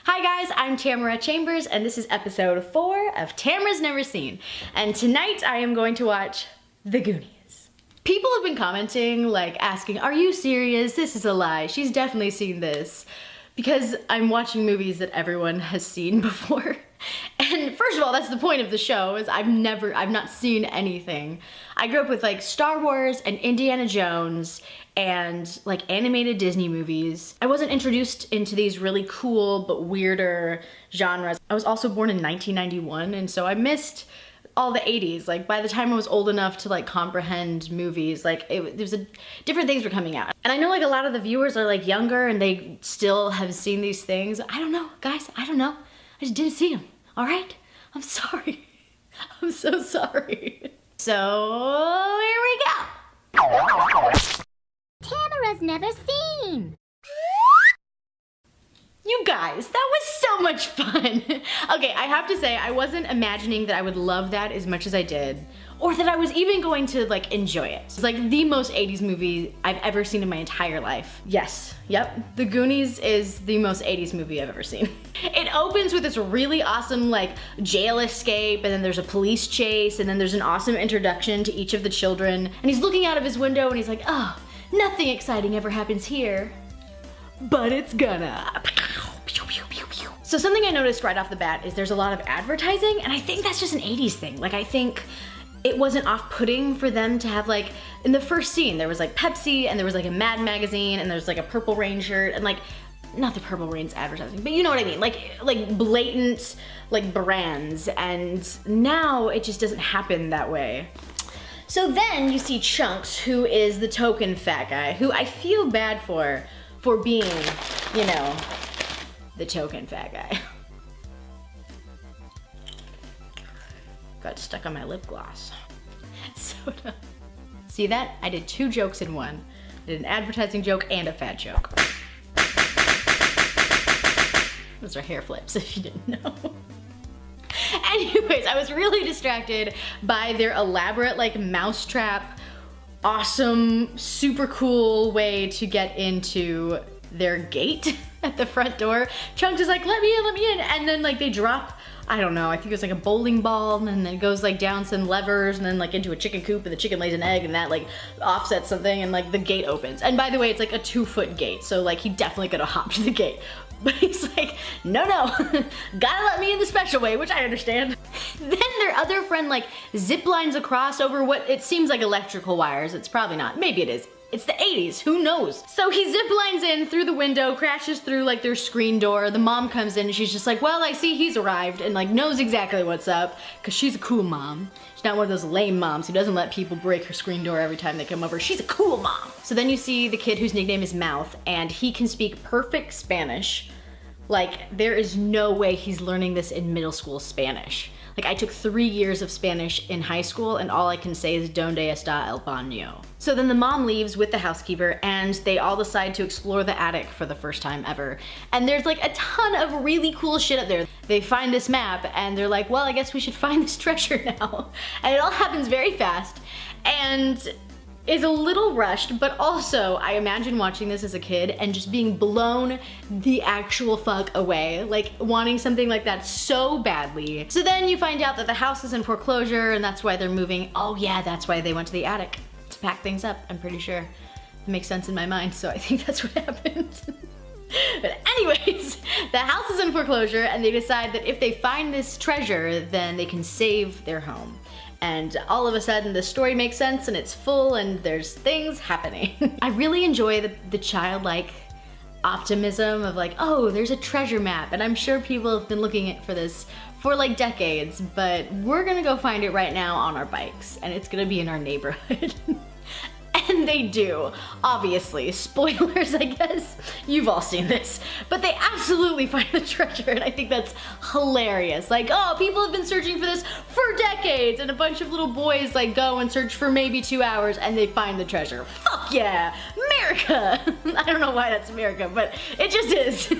Hi guys, I'm Tamara Chambers and this is episode 4 of Tamara's Never Seen. And tonight I am going to watch The Goonies. People have been commenting, like asking, are you serious? This is a lie. She's definitely seen this. Because I'm watching movies that everyone has seen before. And first of all, that's the point of the show, is I've not seen anything. I grew up with like Star Wars and Indiana Jones and like animated Disney movies. I wasn't introduced into these really cool but weirder genres. I was also born in 1991, and so I missed all the 80s. Like by the time I was old enough to like comprehend movies, like different things were coming out. And I know like a lot of the viewers are like younger and they still have seen these things. I don't know, guys, I don't know. I just didn't see them, all right? I'm sorry. I'm so sorry. So here we go. Tamara's Never Seen. You guys, that was so much fun. Okay, I have to say, I wasn't imagining that I would love that as much as I did, or that I was even going to like enjoy it. It's like the most 80s movie I've ever seen in my entire life. Yes, yep. The Goonies is the most 80s movie I've ever seen. It opens with this really awesome like jail escape, and then there's a police chase, and then there's an awesome introduction to each of the children. And he's looking out of his window and he's like, oh, nothing exciting ever happens here. But it's gonna. So something I noticed right off the bat is there's a lot of advertising, and I think that's just an 80s thing. Like I think it wasn't off-putting for them to have like, in the first scene there was like Pepsi, and there was like a Mad magazine, and there's like a Purple Rain shirt, and like, not the Purple Rain's advertising, but you know what I mean, like blatant like brands, and now it just doesn't happen that way. So then you see Chunks, who is the token fat guy, who I feel bad for being, you know, the token fat guy. Got stuck on my lip gloss. Soda. See that? I did 2 jokes in one. I did an advertising joke and a fat joke. Those are hair flips, if you didn't know. Anyways, I was really distracted by their elaborate like mousetrap, awesome, super cool way to get into their gate at the front door. Chunks is like, let me in, and then like they drop, I don't know, I think it was like a bowling ball, and then it goes like down some levers and then like into a chicken coop, and the chicken lays an egg, and that like offsets something, and like the gate opens. And by the way, it's like a 2-foot gate, so like he definitely could have hopped the gate. But he's like, no, gotta let me in the special way, which I understand. Then their other friend like zip lines across over what it seems like electrical wires. It's probably not, maybe it is. It's the 80s, who knows? So he zip lines in through the window, crashes through like their screen door. The mom comes in and she's just like, well, I see he's arrived, and like knows exactly what's up, cause she's a cool mom. She's not one of those lame moms who doesn't let people break her screen door every time they come over. She's a cool mom. So then you see the kid whose nickname is Mouth, and he can speak perfect Spanish. Like there is no way he's learning this in middle school Spanish. Like I took 3 years of Spanish in high school, and all I can say is donde está el baño. So then the mom leaves with the housekeeper, and they all decide to explore the attic for the first time ever. And there's like a ton of really cool shit up there. They find this map and they're like, well, I guess we should find this treasure now. And it all happens very fast and is a little rushed, but also I imagine watching this as a kid and just being blown the actual fuck away, like wanting something like that so badly. So then you find out that the house is in foreclosure, and that's why they're moving. Oh yeah, that's why they went to the attic, to pack things up, I'm pretty sure. It makes sense in my mind, so I think that's what happened. But anyways, the house is in foreclosure, and they decide that if they find this treasure, then they can save their home. And all of a sudden the story makes sense, and it's full, and there's things happening. I really enjoy the childlike optimism of like, oh, there's a treasure map, and I'm sure people have been looking for this for like decades, but we're gonna go find it right now on our bikes, and it's gonna be in our neighborhood. And they do, obviously. Spoilers, I guess. You've all seen this. But they absolutely find the treasure, and I think that's hilarious. Like, oh, people have been searching for this for decades, and a bunch of little boys like go and search for maybe 2 hours, and they find the treasure. Fuck yeah, America! I don't know why that's America, but it just is.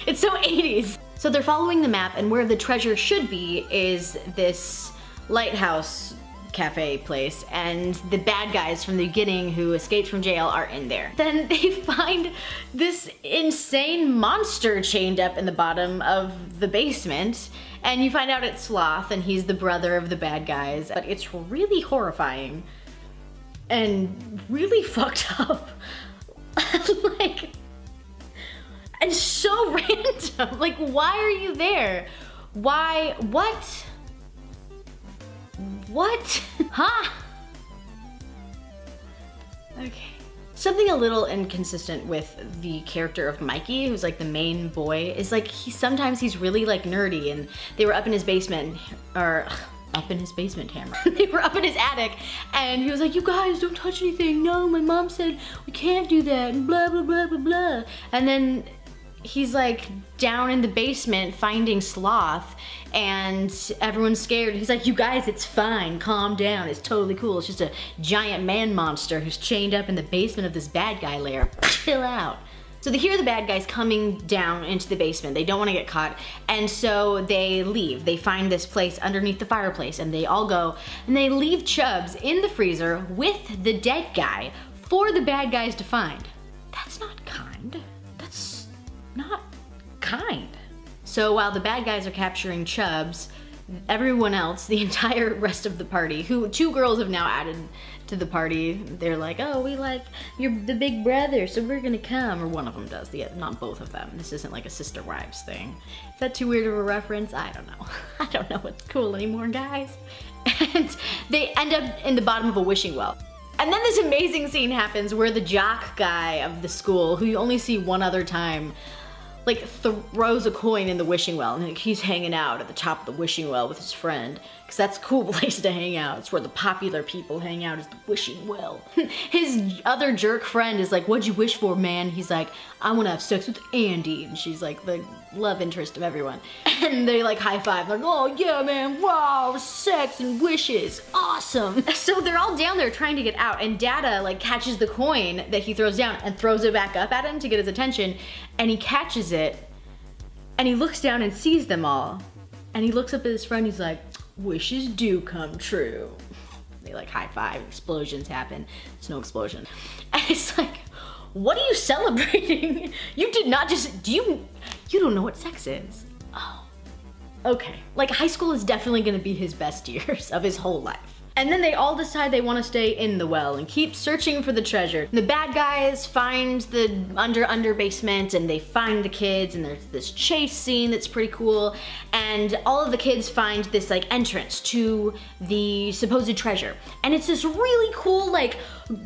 It's so 80s. So they're following the map, and where the treasure should be is this lighthouse cafe place, and the bad guys from the beginning who escaped from jail are in there. Then they find this insane monster chained up in the bottom of the basement, and you find out it's Sloth, and he's the brother of the bad guys. But it's really horrifying and really fucked up. Like, and so random. Like, why are you there? Why? What? What? Huh? Okay. Something a little inconsistent with the character of Mikey, who's like the main boy, is like sometimes he's really like nerdy, and they were up in his basement, or up in his basement, Tamara. They were up in his attic, and he was like, "You guys don't touch anything. No, my mom said we can't do that," and blah, blah, blah, blah, blah. And then he's like down in the basement finding Sloth, and everyone's scared. He's like, "You guys, it's fine, calm down, it's totally cool. It's just a giant man monster who's chained up in the basement of this bad guy lair. Chill out." So they hear the bad guys coming down into the basement. They don't want to get caught, and so they leave. They find this place underneath the fireplace, and they all go, and they leave Chubbs in the freezer with the dead guy for the bad guys to find. That's not kind. That's not kind. So while the bad guys are capturing Chubbs, everyone else, the entire rest of the party, who 2 girls have now added to the party, they're like, "Oh, we like, you're the big brother, so we're gonna come," or one of them does, not both of them. This isn't like a sister wives thing. Is that too weird of a reference? I don't know. I don't know what's cool anymore, guys. And they end up in the bottom of a wishing well. And then this amazing scene happens where the jock guy of the school, who you only see one other time, like throws a coin in the wishing well, and like, he's hanging out at the top of the wishing well with his friend, because that's a cool place to hang out. It's where the popular people hang out, is the wishing well. His other jerk friend is like, "What'd you wish for, man?" He's like, "I want to have sex with Andy," and she's like the love interest of everyone. And they like high five, like, "Oh yeah, man, wow, sex and wishes, awesome." So they're all down there trying to get out, and Dada like catches the coin that he throws down and throws it back up at him to get his attention, and he catches it, and he looks down and sees them all, and he looks up at his friend, he's like, "Wishes do come true." They like high five, explosions happen. It's no explosion. And it's like, what are you celebrating? You did not just, you don't know what sex is. Oh, okay. Like, high school is definitely gonna be his best years of his whole life. And then they all decide they want to stay in the well and keep searching for the treasure. The bad guys find the under basement, and they find the kids, and there's this chase scene that's pretty cool. And all of the kids find this like entrance to the supposed treasure. And it's this really cool like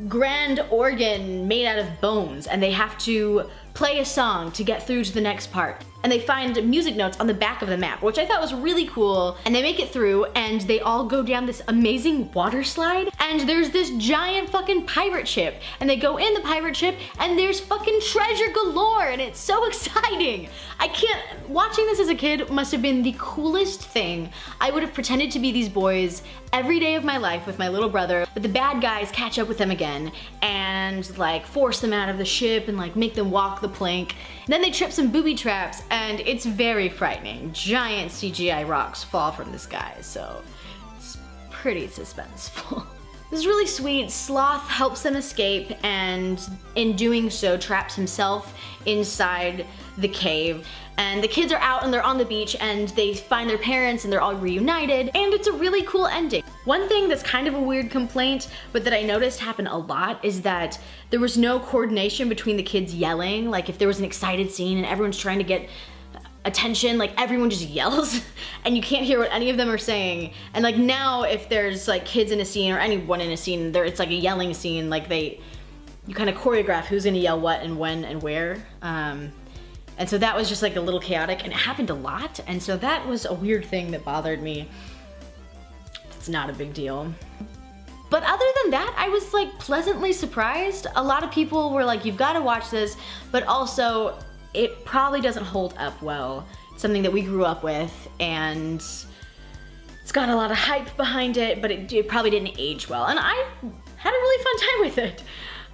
grand organ made out of bones, and they have to play a song to get through to the next part. And they find music notes on the back of the map, which I thought was really cool. And they make it through, and they all go down this amazing water slide, and there's this giant fucking pirate ship, and they go in the pirate ship, and there's fucking treasure galore, and it's so exciting. I can't, watching this as a kid must have been the coolest thing. I would have pretended to be these boys every day of my life with my little brother, but the bad guys catch up with them again and like force them out of the ship and like make them walk the plank. Then they trip some booby traps, and it's very frightening. Giant CGI rocks fall from the sky, so it's pretty suspenseful. This is really sweet. Sloth helps them escape, and in doing so traps himself inside the cave. And the kids are out and they're on the beach, and they find their parents, and they're all reunited, and it's a really cool ending. One thing that's kind of a weird complaint, but that I noticed happen a lot, is that there was no coordination between the kids yelling. Like if there was an excited scene and everyone's trying to get attention, like everyone just yells and you can't hear what any of them are saying. And like now if there's like kids in a scene or anyone in a scene, it's like a yelling scene, like you kind of choreograph who's gonna yell what and when and where. And so that was just like a little chaotic, and it happened a lot. And so that was a weird thing that bothered me. It's not a big deal. But other than that, I was like pleasantly surprised. A lot of people were like, "You've got to watch this," but also it probably doesn't hold up well. It's something that we grew up with, and it's got a lot of hype behind it, but it probably didn't age well. And I had a really fun time with it.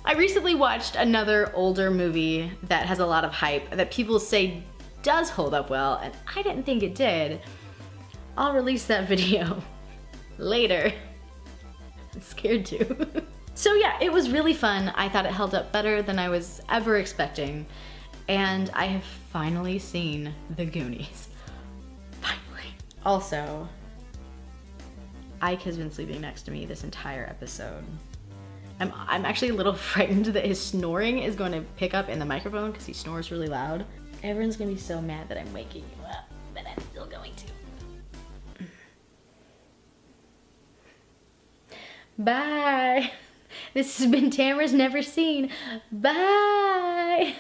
I recently watched another older movie that has a lot of hype that people say does hold up well, and I didn't think it did. I'll release that video later. I'm scared too. So yeah, it was really fun. I thought it held up better than I was ever expecting. And I have finally seen the Goonies. Finally. Also, Ike has been sleeping next to me this entire episode. I'm actually a little frightened that his snoring is going to pick up in the microphone because he snores really loud. Everyone's gonna be so mad that I'm waking you up, but I'm still going to. Bye. This has been Tamara's Never Seen. Bye.